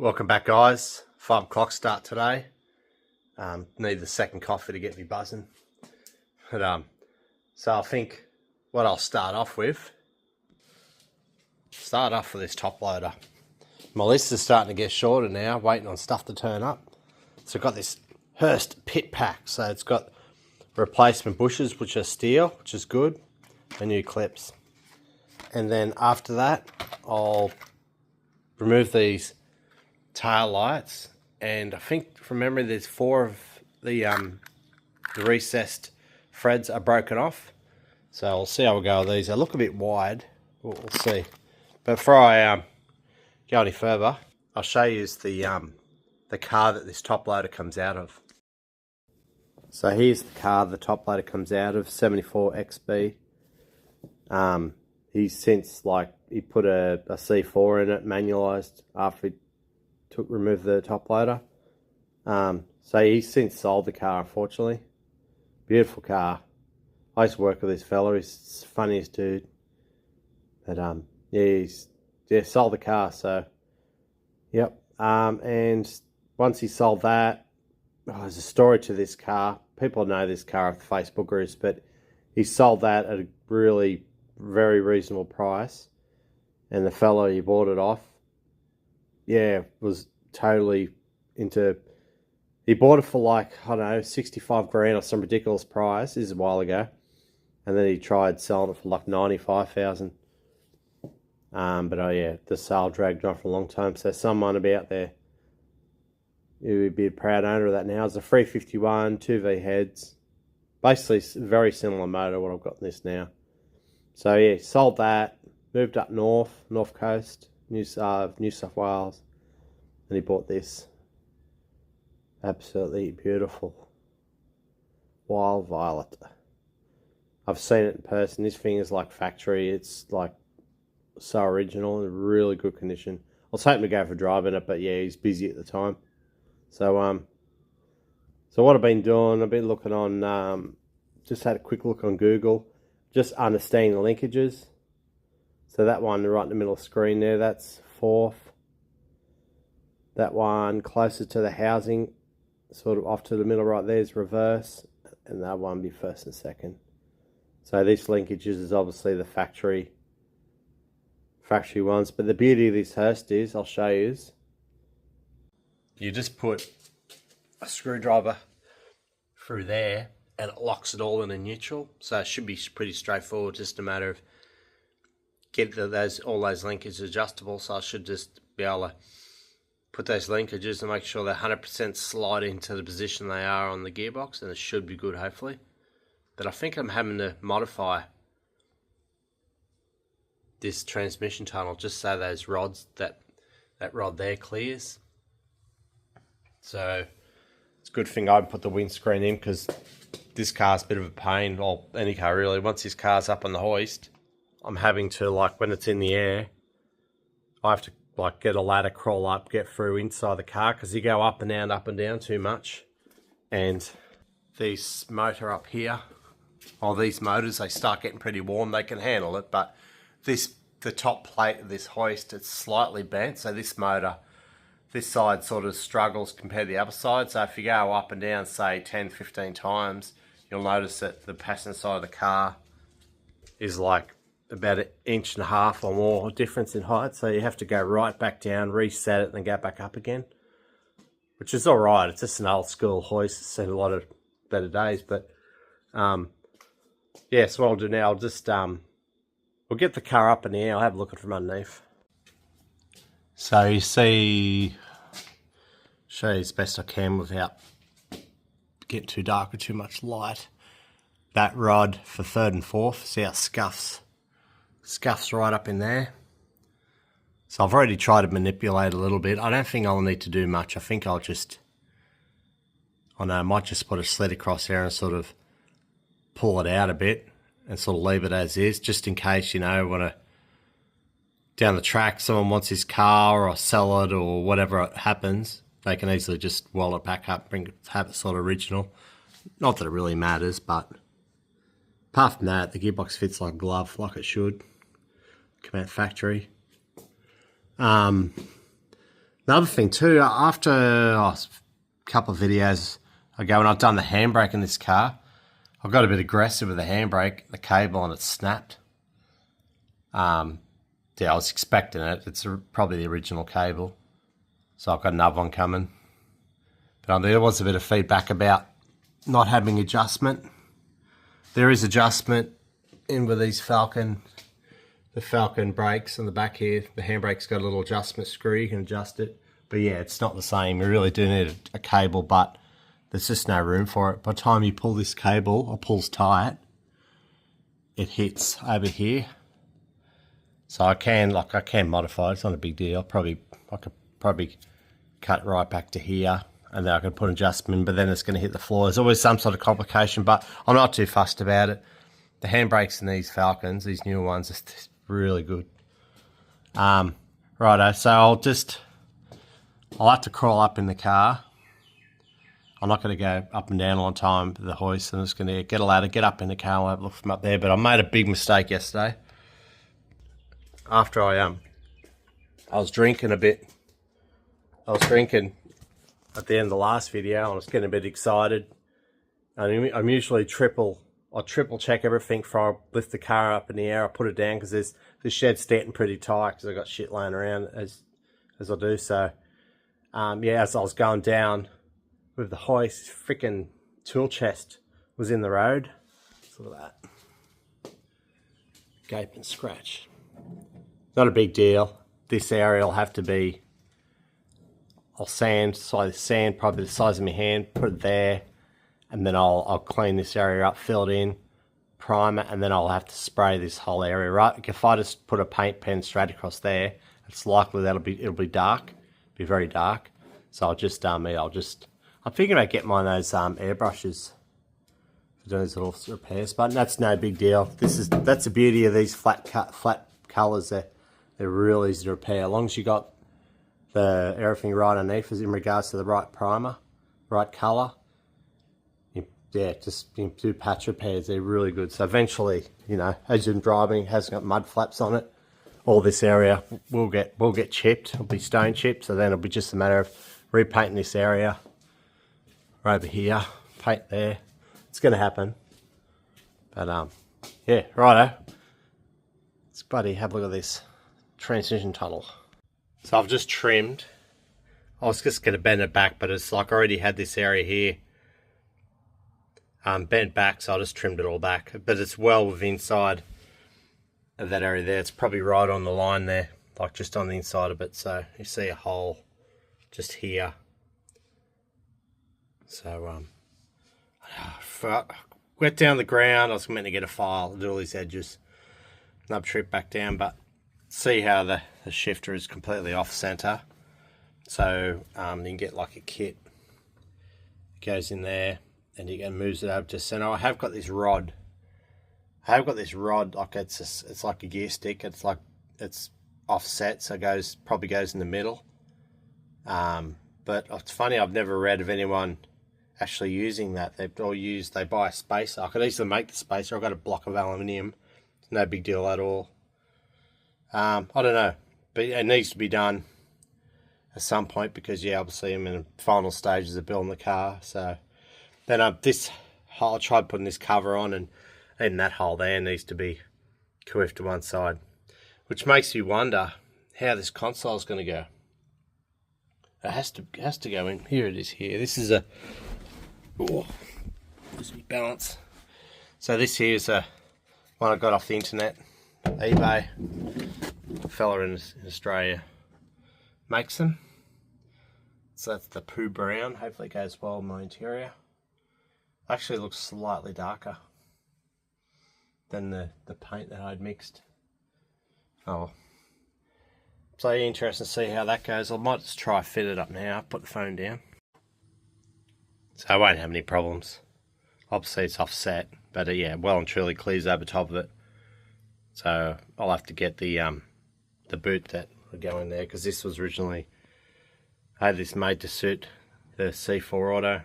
Welcome back, guys. 5 o'clock start today. Need the second coffee to get me buzzing. But so I think what I'll start off with this top loader. My list is starting to get shorter now, waiting on stuff to turn up. So I've got this Hurst pit pack. So it's got replacement bushes, which are steel, which is good, and new clips. And then after that, I'll remove these tail lights, and I think from memory there's 4 of the recessed threads are broken off, so I'll see how we go with these. They look a bit wide, we'll see. But before I go any further, I'll show you the car that this top loader comes out of. So here's the car the top loader comes out of, 74 XB. He's since, he put a C4 in it, manualised, after he removed the top loader. So he's since sold the car, unfortunately. Beautiful car. I used to work with this fella, he's the funniest dude. But yeah, he's sold the car, so yep. And once he sold that, there's a story to this car. People know this car off the Facebook groups, but he sold that at a really very reasonable price, and the fellow he bought it off, was totally into. He bought it for I don't know, 65 grand or some ridiculous price. This is a while ago, and then he tried selling it for 95,000. But the sale dragged on for a long time. So someone about there who would be a proud owner of that now. It's a 351 2V heads, basically very similar motor to what I've got in this now. So yeah, sold that, moved up north coast, New South Wales, and he bought this. Absolutely beautiful. Wild violet. I've seen it in person. This thing is like factory. It's so original and really good condition. I was hoping to go for a drive in it, but yeah, he's busy at the time. So so what I've been doing, I've been looking on, just had a quick look on Google, just understanding the linkages. So that one right in the middle of the screen there, that's 4th. That one closer to the housing, sort of off to the middle right there, is reverse, and that one be 1st and 2nd. So this linkages is obviously the factory ones. But the beauty of this Hurst is, I'll show you, is you just put a screwdriver through there and it locks it all in a neutral. So it should be pretty straightforward, just a matter of get all those linkages adjustable. So I should just be able to put those linkages and make sure they're 100% slide into the position they are on the gearbox, and it should be good, hopefully. But I think I'm having to modify this transmission tunnel just so those rods, that rod there clears. So it's a good thing I put the windscreen in, because this car's a bit of a pain. Well, any car really. Once this car's up on the hoist, I'm having to, when it's in the air, I have to get a ladder, crawl up, get through inside the car, because you go up and down too much. And this motor up here, these motors, they start getting pretty warm. They can handle it, but the top plate of this hoist, it's slightly bent, so this motor, this side sort of struggles compared to the other side. So if you go up and down, say 10-15 times, you'll notice that the passenger side of the car is about 1.5 inches or more difference in height. So you have to go right back down, reset it, and then go back up again, which is all right. It's just an old school hoist. It's seen a lot of better days. But yeah, so what I'll do now, I'll just we'll get the car up in the air. I'll have a look at it from underneath. So you see, show you as best I can without getting too dark or too much light. That rod for 3rd and 4th, see how it scuffs right up in there. So I've already tried to manipulate a little bit. I don't think I'll need to do much. I think I might just put a sled across there and sort of pull it out a bit and sort of leave it as is, just in case, when down the track someone wants his car or sell it or whatever happens, they can easily just weld it back up, have it sort of original. Not that it really matters, but apart from that, the gearbox fits like a glove, like it should. Come out factory. Another thing too, after a couple of videos ago when I've done the handbrake in this car, I got a bit aggressive with the handbrake, the cable, and it snapped. Yeah, I was expecting it. It's probably the original cable. So I've got another one coming. But there was a bit of feedback about not having adjustment. There is adjustment in with these Falcon, the Falcon brakes on the back here. The handbrake's got a little adjustment screw, you can adjust it. But yeah, it's not the same. You really do need a cable, but there's just no room for it. By the time you pull this cable, or pulls tight, it hits over here. So I can modify it. It's not a big deal. I could probably cut right back to here, and then I can put an adjustment, but then it's going to hit the floor. There's always some sort of complication, but I'm not too fussed about it. The handbrakes in these Falcons, these newer ones, are really good. Righto, so I'll have to crawl up in the car. I'm not going to go up and down all the time with the hoist. I'm just going to get a ladder, get up in the car, and have a look from up there. But I made a big mistake yesterday. After I was drinking a bit. I was drinking at the end of the last video, and I was getting a bit excited. I'm usually I triple check everything before I lift the car up in the air. I put it down because the shed's standing pretty tight because I got shit laying around as I do. So yeah, as I was going down with the hoist, freaking tool chest was in the road. Look at that. Gape and scratch. Not a big deal. This area will have to be, I'll sand probably the size of my hand, put it there, and then I'll clean this area up, fill it in, prime it, and then I'll have to spray this whole area, right? If I just put a paint pen straight across there, it's likely it'll be dark, be very dark. So I'm thinking about getting one of those airbrushes for doing these little repairs, but that's no big deal. That's the beauty of these flat colours. They're really easy to repair, as long as you got everything right underneath, as in regards to the right primer, right colour. Yeah, just do patch repairs. They're really good. So eventually, as you're driving, it hasn't got mud flaps on it. All this area will get chipped. It'll be stone chipped. So then it'll be just a matter of repainting this area over here, paint there. It's going to happen. But yeah, righto. Let's buddy have a look at this transition tunnel. So I've just trimmed. I was just going to bend it back, but it's like I already had this area here bent back, so I just trimmed it all back. But it's well within inside of that area there. It's probably right on the line there, like just on the inside of it. So you see a hole just here. So wet down the ground. I was meant to get a file, do all these edges, nub trip back down, but see how the shifter is completely off center. So you can get like a kit. It goes in there, and you can move it over to center. I have got this rod. Like it's like a gear stick. It's offset, so probably goes in the middle. But it's funny, I've never read of anyone actually using that. They buy a spacer. I could easily make the spacer. I've got a block of aluminium. It's no big deal at all. I don't know, but it needs to be done at some point because yeah, obviously I'm in the final stages of building the car. So then I tried putting this cover on, and even that hole there needs to be curved to one side, which makes me wonder how this console is going to go. It has to go in. Here it is. Here. This is a. Oh, lose me balance. So this here is a one I got off the internet, eBay. A fella in Australia makes them. So that's the poo brown. Hopefully it goes well in my interior. Actually looks slightly darker than the paint that I'd mixed. Oh, so interesting to see how that goes. I might just try fit it up now. Put the phone down. So I won't have any problems. Obviously it's offset, but yeah, well and truly clears over top of it. So I'll have to get the boot that would go in there, because this was originally, I had this made to suit the C4 Auto.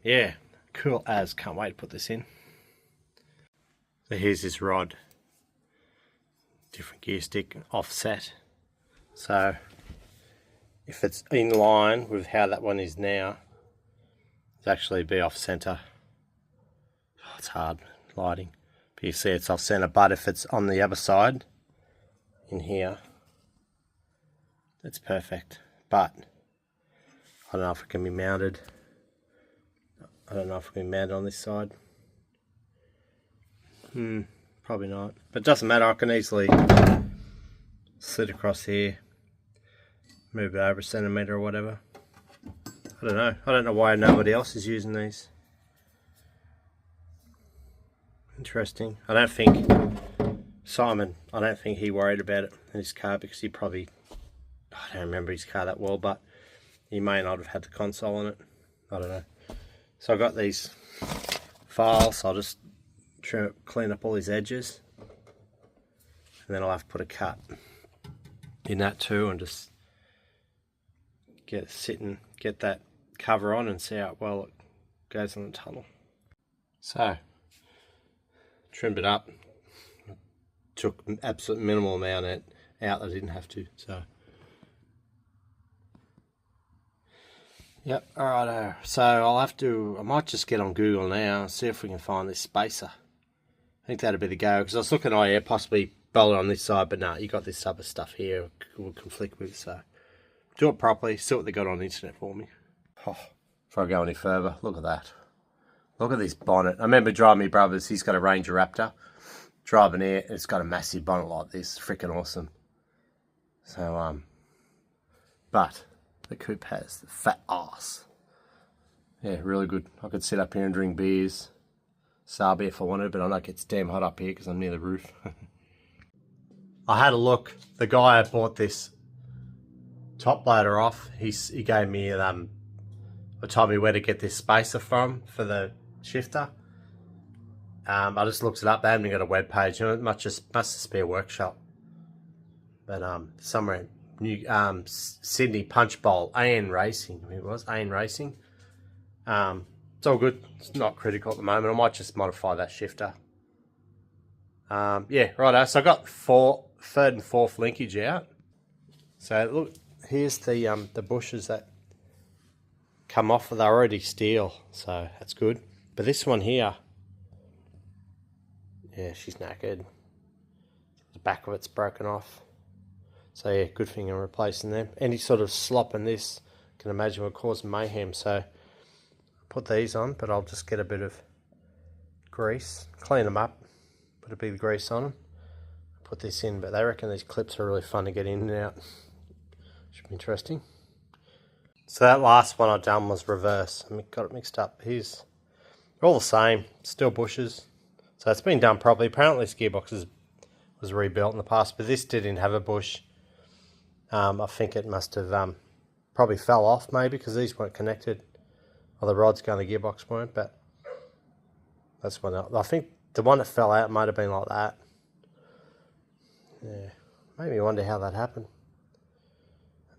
Yeah, cool as, can't wait to put this in. So here's this rod, different gear stick, offset, So if it's in line with how that one is now, it's actually be off center. Oh, it's hard lighting, but you see it's off center. But if it's on the other side in here, it's perfect. But I don't know if it can be mounted. I don't know if it can be mounted on this side. Probably not. But it doesn't matter, I can easily sit across here, move it over a centimetre or whatever. I don't know. I don't know why nobody else is using these. Interesting. I don't think Simon, I don't think he worried about it in his car because he probably, I don't remember his car that well, but he may not have had the console on it. I don't know. So I got these files. I'll just clean up all these edges, and then I'll have to put a cut in that too, and just get that cover on and see how well it goes in the tunnel. So trimmed it up, took an absolute minimal amount out that I didn't have to. So yep, alright. So I might just get on Google now and see if we can find this spacer. I think that'd be the go, because I was looking, oh yeah, possibly bolt it on this side, but no, you got this other stuff here it will conflict with, so do it properly, see what they got on the internet for me. Oh, before I go any further, look at that. Look at this bonnet. I remember driving my brother's, he's got a Ranger Raptor, driving it, it's got a massive bonnet like this, freaking awesome. So, but the coupe has the fat ass. Yeah, really good. I could sit up here and drink beers, Sabi if I wanted, but I know it gets damn hot up here because I'm near the roof. I had a look. The guy I bought this top loader off, he gave me told me where to get this spacer from for the shifter. I just looked it up. They haven't got a web page. You know, it must just be a workshop. But somewhere New Sydney Punch Bowl, AN Racing. I mean, it was AN Racing. It's all good. It's not critical at the moment. I might just modify that shifter. Yeah, righto. So I got third and fourth linkage out. So look, here's the bushes that come off. They're already steel, so that's good. But this one here, yeah, she's knackered. The back of it's broken off. So yeah, good thing I'm replacing them. Any sort of slop in this, can imagine, would cause mayhem. So I put these on, but I'll just get a bit of grease, clean them up, put a bit of grease on them, put this in. But they reckon these clips are really fun to get in and out. Should be interesting. So that last one I done was reverse. I got it mixed up. They're all the same, still bushes. So it's been done properly. Apparently this gearbox was rebuilt in the past, but this didn't have a bush. I think it must have probably fell off maybe because these weren't connected. Or the rods going the gearbox weren't, but that's one. I think the one that fell out might have been like that. Yeah, made me wonder how that happened.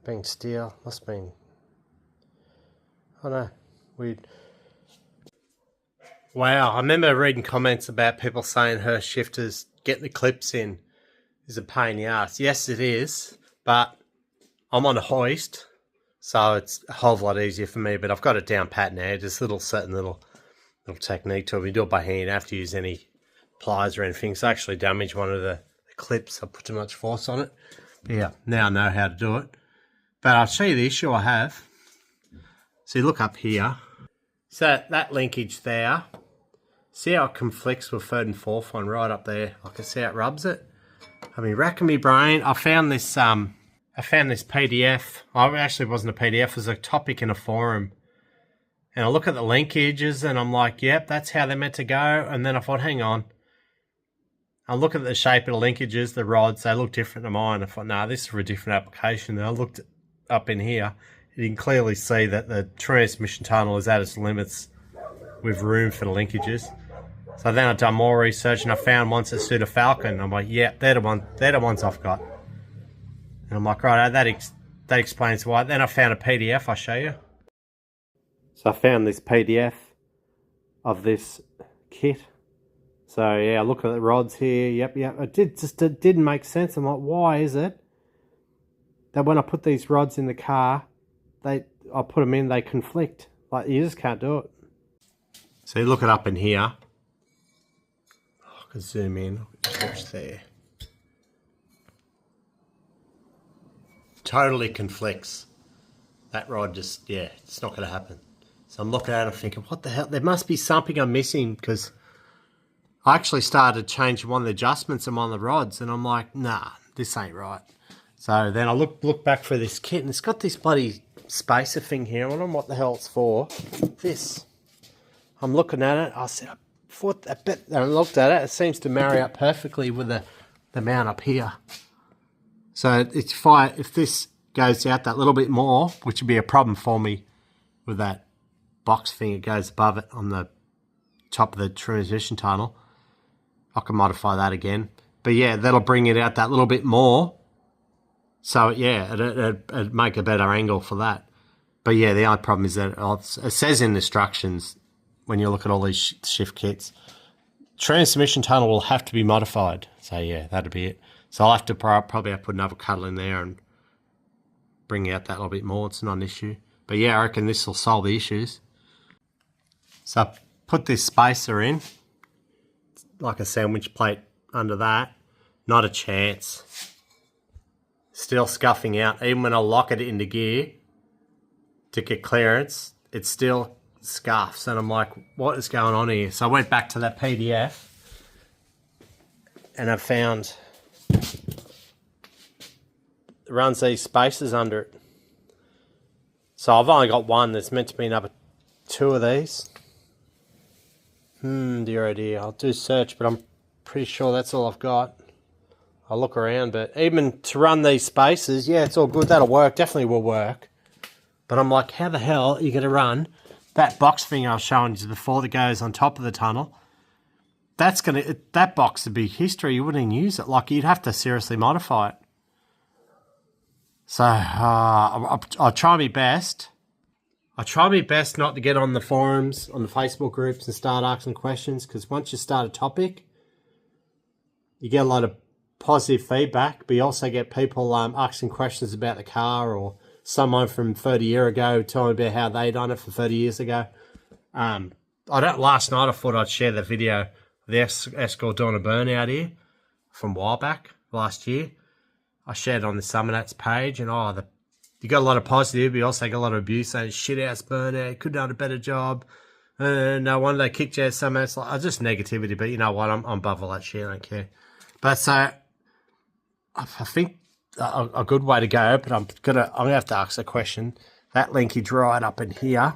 Being steel, must have been, I don't know, weird. Wow, I remember reading comments about people saying Hurst shifters, getting the clips in is a pain in the ass. Yes, it is, but I'm on a hoist, so it's a whole lot easier for me, but I've got it down pat now. Just certain little technique to it. We do it by hand. You don't have to use any pliers or anything. So I actually damaged one of the clips. I put too much force on it. But yeah, now I know how to do it. But I'll show you the issue I have. So you look up here. So that linkage there, see how it conflicts with third and fourth one right up there. I can see how it rubs it. I mean, racking my brain. I found this PDF. Oh, it actually wasn't a PDF. It was a topic in a forum. And I look at the linkages and I'm like, yep, that's how they're meant to go. And then I thought, hang on. I look at the shape of the linkages, the rods, they look different to mine. I thought, nah, this is for a different application. And I looked up in here. You can clearly see that the transmission tunnel is at its limits with room for the linkages. So then I've done more research and I found ones that suit a Falcon. I'm like, yeah, they're the ones I've got. And I'm like, right, that explains why. Then I found a PDF, I'll show you. So I found this PDF of this kit. So yeah, looking at the rods here, yep. It didn't make sense. I'm like, why is it that when I put these rods in the car, I put them in, they conflict. Like, you just can't do it. So you look it up in here. I can zoom in, watch there. Totally conflicts. That rod just, yeah, it's not going to happen. So I'm looking at it thinking, what the hell? There must be something I'm missing, because I actually started changing one of the adjustments on one of the rods, and I'm like, nah, this ain't right. So then I look back for this kit, and it's got this bloody spacer thing here. I don't know what the hell it's for. This. I'm looking at it. I said, I looked at it. It seems to marry up perfectly with the mount up here. So it's fine if this goes out that little bit more, which would be a problem for me with that box thing. It goes above it on the top of the transmission tunnel. I can modify that again. But yeah, that'll bring it out that little bit more. So yeah, it'd make a better angle for that. But yeah, the only problem is that it says in the instructions, when you look at all these shift kits, transmission tunnel will have to be modified. So yeah, that'd be it. So I'll have to probably have to put another cuddle in there and bring out that little bit more. It's not an issue. But yeah, I reckon this will solve the issues. So I put this spacer in, like a sandwich plate under that. Not a chance. Still scuffing out. Even when I lock it into gear to get clearance, it still scuffs. And I'm like, what is going on here? So I went back to that PDF and I found it runs these spacers under it. So I've only got one. There's meant to be another 2 of these. Dear oh dear. I'll do search, but I'm pretty sure that's all I've got. I'll look around, but even to run these spacers, yeah, it's all good. That'll work. Definitely will work. But I'm like, how the hell are you going to run that box thing I was showing you before that goes on top of the tunnel? That box would be history. You wouldn't even use it. Like, you'd have to seriously modify it. So I'll try my best. I try my best not to get on the forums, on the Facebook groups, and start asking questions, because once you start a topic, you get a lot of positive feedback, but you also get people asking questions about the car, or someone from 30 years ago telling me about how they done it for 30 years ago. Last night I thought I'd share the video of the Escort doing a burnout here from a while back, last year. I shared it on the Summernats page, and you got a lot of positive, but you also got a lot of abuse saying, shit ass burnout, could have done a better job. No wonder they kicked you out so much. Like, just negativity, but you know what? I'm above all that shit. I don't care. But so I think a good way to go, but I'm gonna have to ask a question. That linkage right up in here,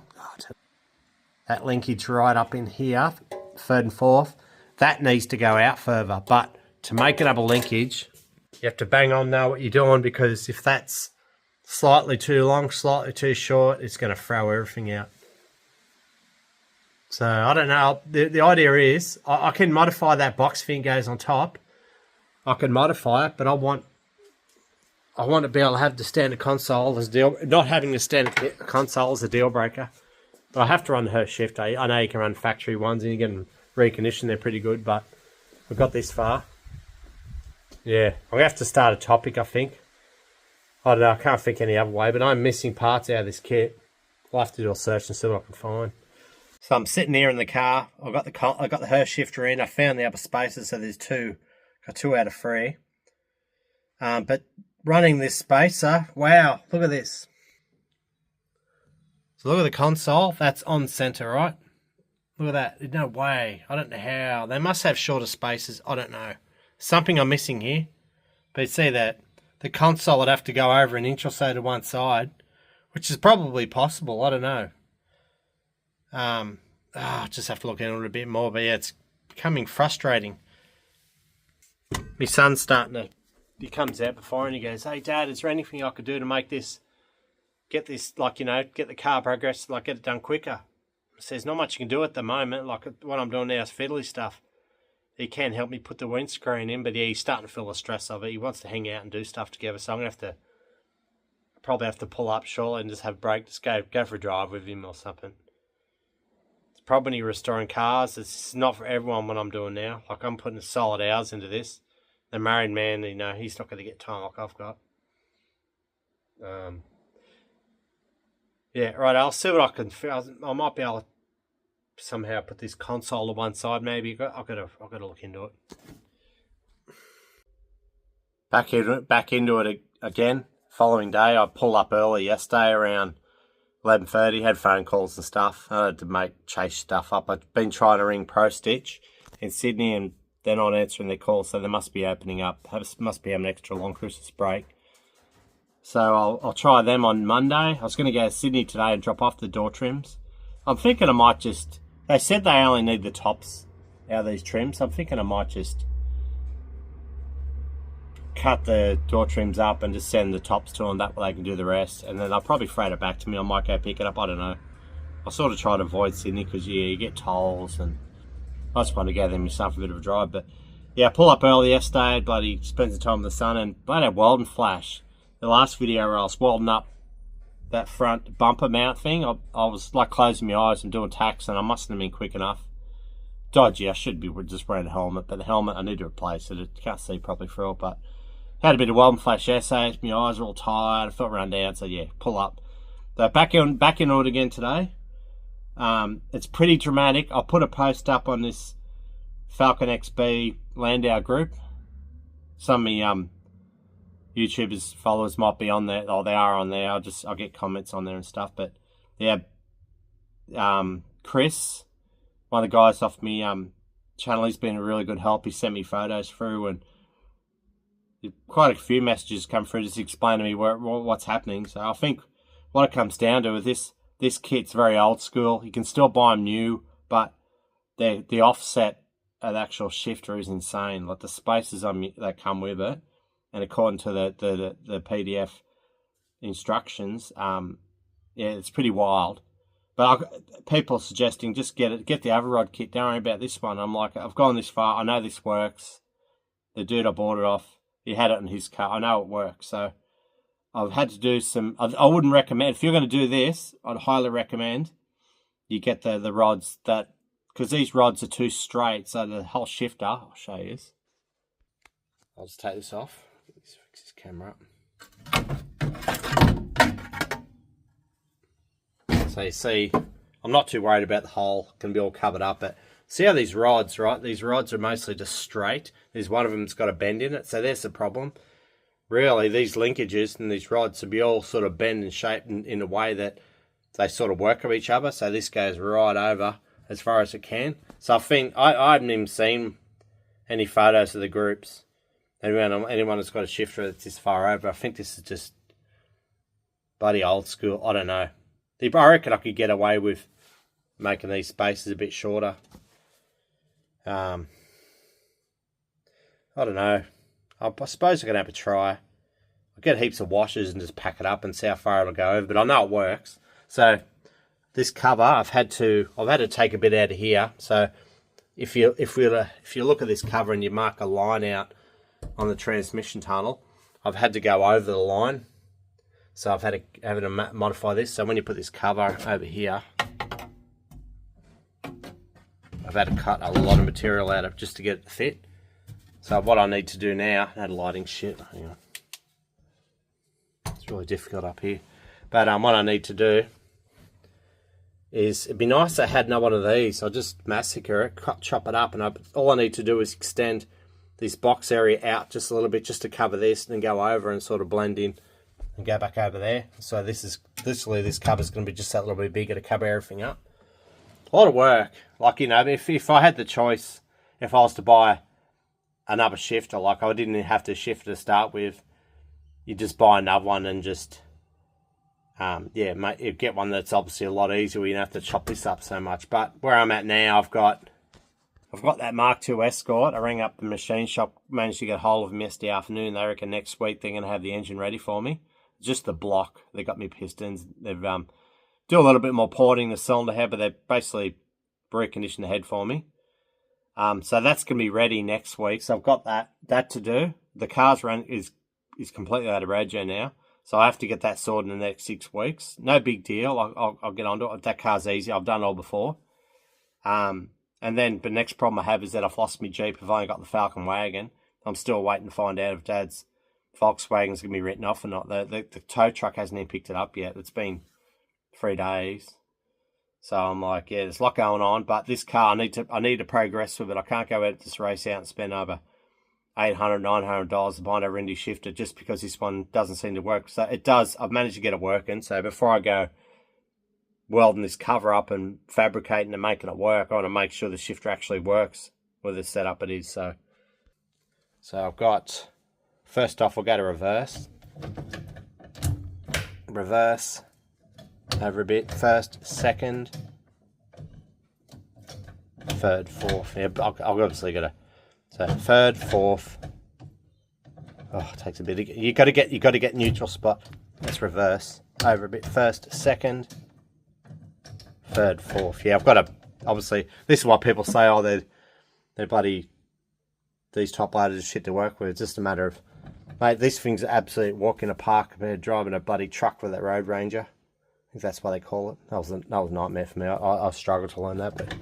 third and fourth, that needs to go out further. But to make another linkage, you have to bang on know what you're doing, because if that's slightly too long, slightly too short, it's going to throw everything out. So I don't know. The idea is I can modify that box thing goes on top. I can modify it, but I want to be able to have the standard console as deal. Not having the standard console as a deal breaker. But I have to run the Hurst shift. I know you can run factory ones and you get them reconditioned. They're pretty good, but we've got this far. Yeah, I'm going to have to start a topic, I think. I don't know, I can't think any other way, but I'm missing parts out of this kit. I'll have to do a search and see what I can find. So I'm sitting here in the car. I got the Hurst shifter in. I found the upper spacers, so there's 2. Got 2 out of 3. But running this spacer, wow, look at this. So look at the console. That's on center, right? Look at that. There's no way. I don't know how. They must have shorter spacers. I don't know. Something I'm missing here. But you see that the console would have to go over an inch or so to one side, which is probably possible. I don't know. I just have to look into it a bit more. But yeah, it's becoming frustrating. My son's he comes out before and he goes, hey, Dad, is there anything I could do to make this, get the car progress, get it done quicker? He says, not much you can do at the moment. Like, what I'm doing now is fiddly stuff. He can help me put the windscreen in, but yeah, he's starting to feel the stress of it. He wants to hang out and do stuff together, so I'm going to probably have to pull up shortly and just have a break, just go for a drive with him or something. It's probably restoring cars. It's not for everyone what I'm doing now. Like, I'm putting solid hours into this. The married man, he's not going to get time like I've got. Yeah, right. I'll see what I can. I might be able to somehow put this console to one side. Maybe I've got to look into it. Back into it again. Following day, I pulled up early yesterday around 11:30. Had phone calls and stuff. I had to chase stuff up. I've been trying to ring Pro Stitch in Sydney, and they're not answering their calls, so they must be opening up. Must be having an extra long Christmas break. So I'll try them on Monday. I was going to go to Sydney today and drop off the door trims. I'm thinking I might just... They said they only need the tops out of these trims. I'm thinking I might just cut the door trims up and just send the tops to them. That way they can do the rest. And then they'll probably freight it back to me. I might go pick it up. I don't know. I'll sort of try to avoid Sydney because, yeah, you get tolls. And I just want to go there myself a bit of a drive. But, yeah, I pulled up early yesterday. Bloody spent some time in the sun. And bloody had welding flash. The last video where I was welding up that front bumper mount thing, I was like closing my eyes and doing tacks, and I mustn't have been quick enough. Dodgy, I should be just wearing a helmet, but the helmet I need to replace it. I can't see properly through it, but had a bit of welding flash yesterday. My eyes were all tired. I felt run down, so yeah, pull up. So back into it again today. It's pretty dramatic. I'll put a post up on this Falcon XB Landau group. Some of me YouTubers, followers might be on there. Oh, they are on there. I'll get comments on there and stuff. But yeah, Chris, one of the guys off me channel, he's been a really good help. He sent me photos through, and quite a few messages come through just explaining to me what's happening. So I think what it comes down to is this kit's very old school. You can still buy them new, but the offset of the actual shifter is insane. Like the spaces that come with it. And according to the PDF instructions, yeah, it's pretty wild. But people are suggesting just get the Averrod kit. Don't worry about this one. I'm like, I've gone this far. I know this works. The dude I bought it off, he had it in his car. I know it works. So I've had to do some. I wouldn't recommend, if you're going to do this, I'd highly recommend you get the rods because these rods are too straight. So the whole shifter, I'll show you this. I'll just take this off. Let's fix this camera up. So you see, I'm not too worried about the hole. It can be all covered up, but see how these rods, right? These rods are mostly just straight. There's one of them's got a bend in it, so there's the problem. Really, these linkages and these rods should be all sort of bend and shaped in a way that they sort of work with each other. So this goes right over as far as it can. So I think I haven't even seen any photos of the groups. Anyone that's got a shifter that's this far over, I think this is just bloody old school. I don't know. I reckon I could get away with making these spaces a bit shorter. I don't know. I suppose I'm going to have a try. I'll get heaps of washers and just pack it up and see how far it'll go over, but I know it works. So this cover, I've had to take a bit out of here. So if you look at this cover and you mark a line out on the transmission tunnel, I've had to go over the line, so I've had to modify this. So when you put this cover over here, I've had to cut a lot of material out of just to get it to fit. So what I need to do now, that lighting shit, hang on, it's really difficult up here, but what I need to do is, it'd be nice if I had no one of these. I'll just massacre it, chop it up, and all I need to do is extend this box area out just a little bit, just to cover this, and then go over and sort of blend in and go back over there. So this cover's going to be just that little bit bigger to cover everything up. A lot of work. Like, you know, if I had the choice, if I was to buy another shifter, like I didn't have to shift to start with, you just buy another one and just, yeah, mate, you get one that's obviously a lot easier. You don't have to chop this up so much. But where I'm at now, I've got that Mark II Escort. I rang up the machine shop, managed to get hold of them yesterday afternoon. They reckon next week they're going to have the engine ready for me. Just the block. They got me pistons. They've do a little bit more porting the cylinder head, but they basically reconditioned the head for me. So that's going to be ready next week. So I've got that to do. The car's is completely out of rego now. So I have to get that sorted in the next 6 weeks. No big deal. I'll get onto it. That car's easy. I've done it all before. And then the next problem I have is that I've lost my Jeep. I've only got the Falcon wagon. I'm still waiting to find out if Dad's Volkswagen's going to be written off or not. The tow truck hasn't even picked it up yet. It's been 3 days. So I'm like, yeah, there's a lot going on. But this car, I need to progress with it. I can't go out this race out and spend over $800, $900 to buy a Rindy shifter just because this one doesn't seem to work. So it does. I've managed to get it working. So before I go welding this cover up and fabricating and making it work, I want to make sure the shifter actually works with the setup it is. So I've got, first off, we'll go to reverse. Reverse over a bit. First, second, third, fourth. Yeah, I've obviously got to. So third, fourth. Oh, it takes a bit. You got to get neutral spot. Let's reverse over a bit. First, second, third, fourth. Yeah, I've got to. Obviously, this is why people say, oh, they're bloody. These top loaders are shit to work with. It's just a matter of, mate, this thing's an absolute walk in a park compared to driving a bloody truck with that Road Ranger. I think that's what they call it. That was a nightmare for me. I struggled to learn that, but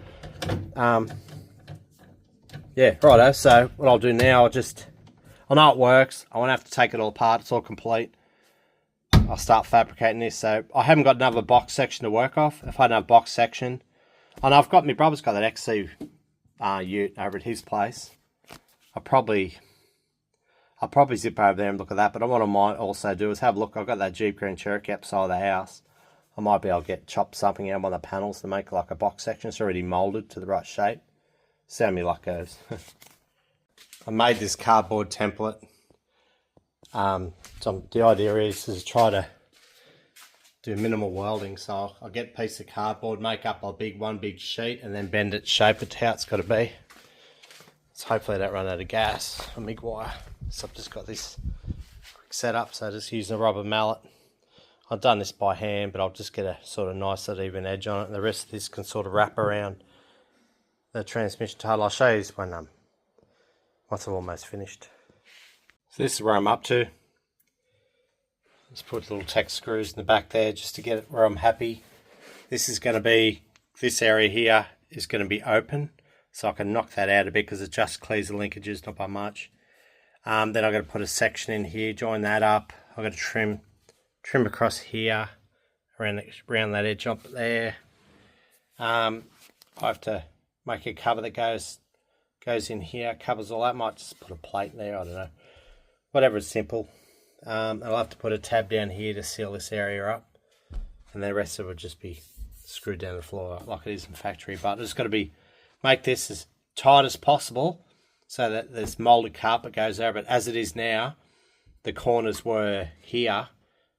yeah, righto. So what I'll do now, I know it works. I won't have to take it all apart. It's all complete. I'll start fabricating this. So I haven't got another box section to work off. If I had another box section, and I've got, my brother's got that XC ute over at his place. I'll probably zip over there and look at that. But what I might also do is have a look. I've got that Jeep Grand Cherokee outside the house. I might be able to chop something out on the panels to make like a box section. It's already moulded to the right shape. See how my luck goes. I made this cardboard template. So the idea is to try to do minimal welding. So I'll get a piece of cardboard, make up one big sheet, and then bend it, shape it to how it's got to be. So hopefully I don't run out of gas on MIG wire. So I've just got this quick setup. So just using a rubber mallet. I've done this by hand, but I'll just get a sort of nice even edge on it, and the rest of this can sort of wrap around the transmission tunnel. I'll show you this when once I'm almost finished. So this is where I'm up to. Just put little Tex screws in the back there just to get it where I'm happy. This area here is going to be open, so I can knock that out a bit because it just clears the linkages, not by much. Then I've got to put a section in here, join that up. I've got to trim across here, around that edge up there. I have to make a cover that goes in here, covers all that. Might just put a plate there, I don't know. Whatever is simple. I'll have to put a tab down here to seal this area up, and the rest of it will just be screwed down the floor like it is in factory. But it's got to make this as tight as possible so that this moulded carpet goes over it. As it is now, the corners were here.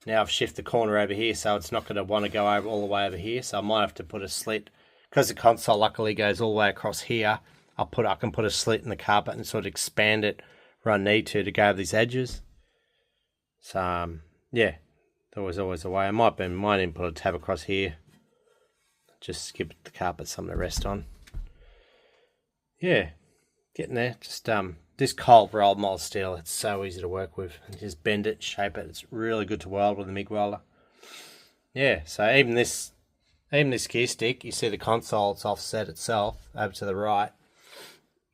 Now I've shifted the corner over here, so it's not going to want to go over all the way over here. So I might have to put a slit, because the console luckily goes all the way across here. I can put a slit in the carpet and sort of expand it where I need to go over these edges. So yeah, there was always a way. I might even put a tab across here. Just give the carpet something to rest on. Yeah, getting there. Just this cold rolled mold steel, it's so easy to work with. Just bend it, shape it. It's really good to weld with a MIG welder. Yeah, so even this gear stick, you see the console, it's offset itself over to the right.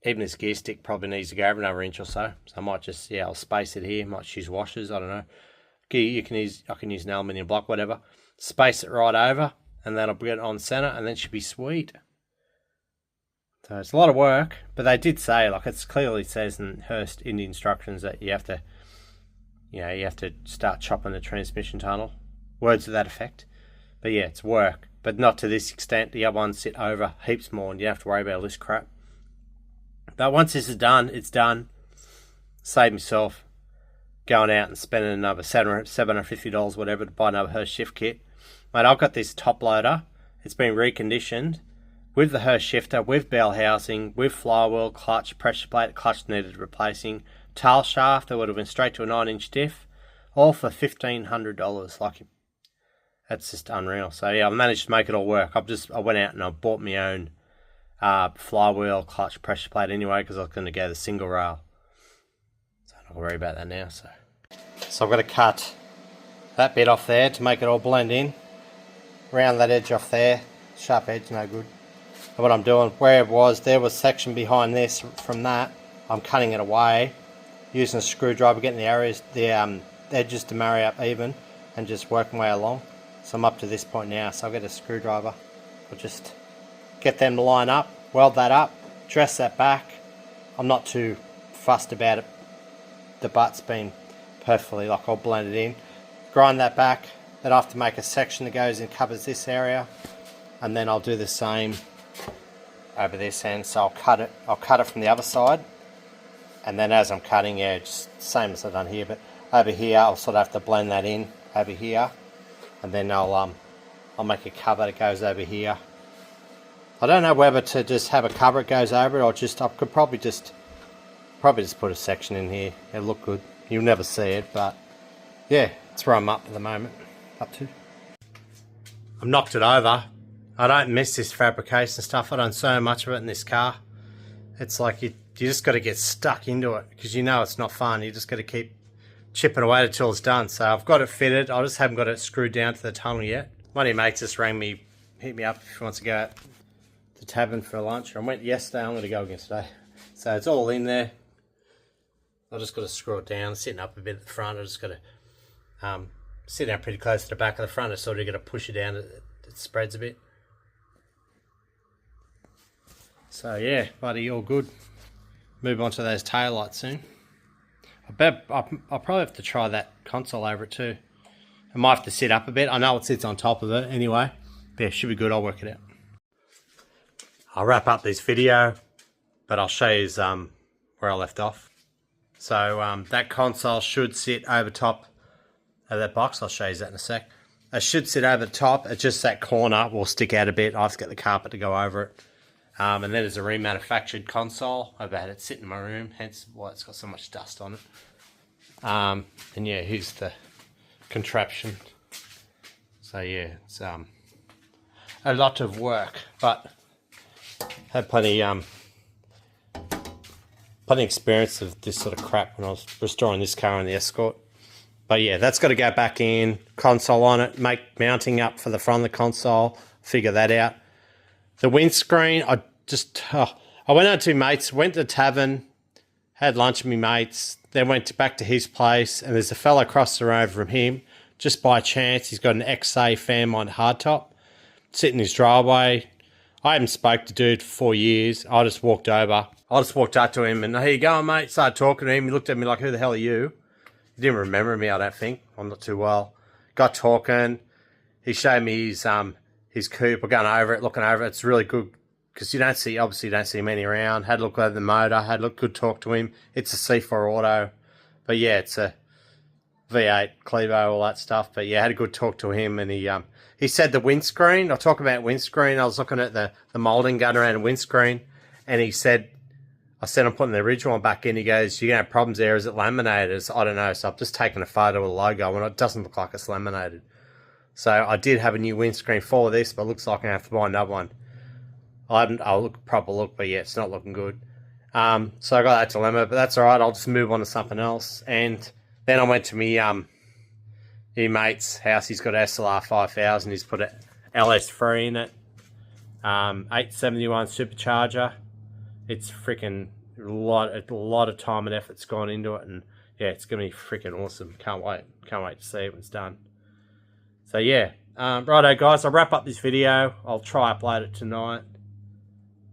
Even this gear stick probably needs to go over another inch or so. So I might just, I'll space it here. Might use washers, I don't know. I can use an aluminium block, whatever. Space it right over, and then I'll bring it on center, and then it should be sweet. So it's a lot of work, but they did say, like it clearly says in Hurst in the instructions that you have to start chopping the transmission tunnel. Words to that effect. But yeah, it's work, but not to this extent. The other ones sit over heaps more, and you have to worry about all this crap. But once this is done, it's done. Save myself going out and spending another $750, whatever, to buy another Hurst shift kit. Mate, I've got this top loader. It's been reconditioned with the Hurst shifter, with bell housing, with flywheel, clutch, pressure plate, clutch needed replacing, tail shaft that would have been straight to a 9-inch diff, all for $1,500. Like, that's just unreal. So yeah, I managed to make it all work. I went out and I bought my own flywheel, clutch, pressure plate anyway, because I was going to go the single rail. So I'm not worry about that now. So I've got to cut that bit off there to make it all blend in. Round that edge off there. Sharp edge, no good. And what I'm doing, where it was, there was section behind this from that. I'm cutting it away using a screwdriver, getting the areas, the edges to marry up even, and just working my way along. So I'm up to this point now, so I'll get a screwdriver. I'll just get them to line up, weld that up, dress that back. I'm not too fussed about it. The butt's been perfectly, like I'll blend it in. Grind that back, then I have to make a section that goes and covers this area. And then I'll do the same over this end, so I'll cut it from the other side. And then as I'm cutting, yeah, just same as I've done here, but over here I'll sort of have to blend that in over here. And then I'll make a cover that goes over here. I don't know whether to just have a cover that goes over it, or I could probably just put a section in here. It'll look good. You'll never see it, but yeah, that's where I'm up at the moment. Up to. I've knocked it over. I don't miss this fabrication stuff. I've done so much of it in this car. It's like you just got to get stuck into it, because you know it's not fun. You just got to keep chipping away until it's done. So I've got it fitted. I just haven't got it screwed down to the tunnel yet. One of your mates just rang me, hit me up if he wants to go out to tavern for lunch. I went yesterday. I'm going to go again today. So it's all in there. I just got to screw it down, sitting up a bit at the front. I just got to sit down pretty close to the back of the front. I sort of got to push it down. It spreads a bit. So yeah, buddy, all good. Move on to those tail lights soon. I'll probably have to try that console over it too. I might have to sit up a bit. I know it sits on top of it anyway. But yeah, should be good. I'll work it out. I'll wrap up this video, but I'll show you where I left off. So that console should sit over top of that box. I'll show you that in a sec. It should sit over the top. It's just that corner will stick out a bit. I have to get the carpet to go over it. And then there's a remanufactured console. I've had it sit in my room, hence why it's got so much dust on it. And yeah, here's the contraption. So yeah, it's a lot of work, but had plenty experience of this sort of crap when I was restoring this car in the Escort. But yeah, that's got to go back in, console on it, make mounting up for the front of the console, figure that out. The windscreen, I went out to mates, went to the tavern, had lunch with my mates, then went back to his place, and there's a fella across the road from him. Just by chance, he's got an XA Fairmont hardtop sitting in his driveway. I haven't spoke to dude for 4 years. I just walked over. I just walked up to him and, how you going, mate? Started talking to him. He looked at me like, who the hell are you? He didn't remember me, I don't think. I'm not too well. Got talking. He showed me his coupe. We're going over it, looking over it. It's really good because obviously you don't see many around. Had a look over the motor. Had a good talk to him. It's a C4 auto. But yeah, it's a V8, Clevo, all that stuff. But yeah, had a good talk to him, and he said the windscreen. I'll talk about windscreen. I was looking at the moulding gun around the windscreen, and I said I'm putting the original one back in. He goes, you're going to have problems there. Is it laminated? I don't know. So I've just taken a photo of the logo, and it doesn't look like it's laminated. So I did have a new windscreen for this, but it looks like I have to buy another one. I'll look proper look, but yeah, it's not looking good. So I got that dilemma, but that's all right. I'll just move on to something else. And then I went to my mate's house. He's got an SLR 5000. He's put an LS3 in it. 871 supercharger. It's freaking a lot of time and effort's gone into it, and yeah, it's gonna be freaking awesome. Can't wait to see it when it's done. So yeah, righto guys, I'll wrap up this video. I'll try upload it tonight,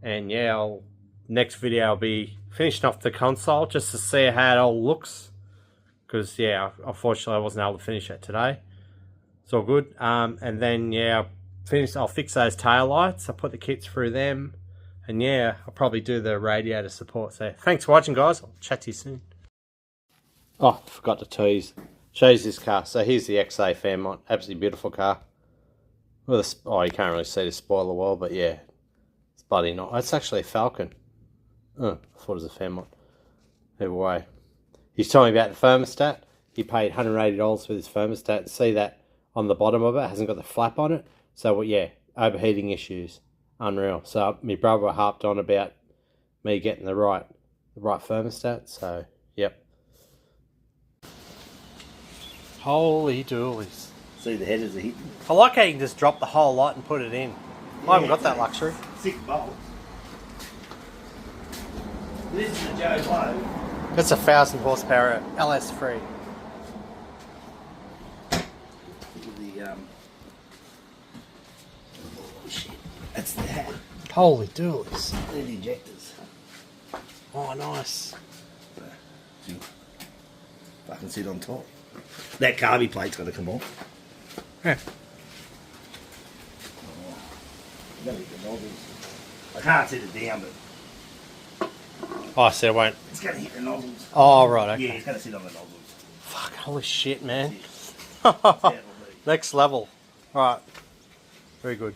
and yeah, next video I'll be finishing off the console just to see how it all looks, because yeah, unfortunately I wasn't able to finish it today. It's all good. And then yeah, I'll fix those tail lights. I'll put the kits through them, and yeah, I'll probably do the radiator support. So thanks for watching guys. I'll chat to you soon. Oh, forgot to tease. Shows this car. So here's the XA Fairmont. Absolutely beautiful car. Well, you can't really see the spoiler well, but yeah, it's bloody not. It's actually a Falcon. Oh, I thought it was a Fairmont. Either way, he's telling me about the thermostat. He paid $180 for this thermostat. See that on the bottom of it hasn't got the flap on it. So well, yeah, overheating issues. Unreal. So my brother harped on about me getting the right thermostat. So yep. Holy doolies. See the headers are hitting. I like how you can just drop the whole lot and put it in. Yeah, I haven't got that luxury. 6 bolts. This is the Joe Blow. That's a 1,000 horsepower LS3. Oh shit, that's the hat. Holy doolies. They're the injectors. Oh, nice. See, if I can sit on top. That carby plate's got to come off. Yeah. I can't sit it down, but Oh, so it won't. it's going to hit the nozzles. Oh, right, okay. Yeah, it's going to sit on the nozzles. Fuck, holy shit, man. Yeah. Next level. Alright. Very good.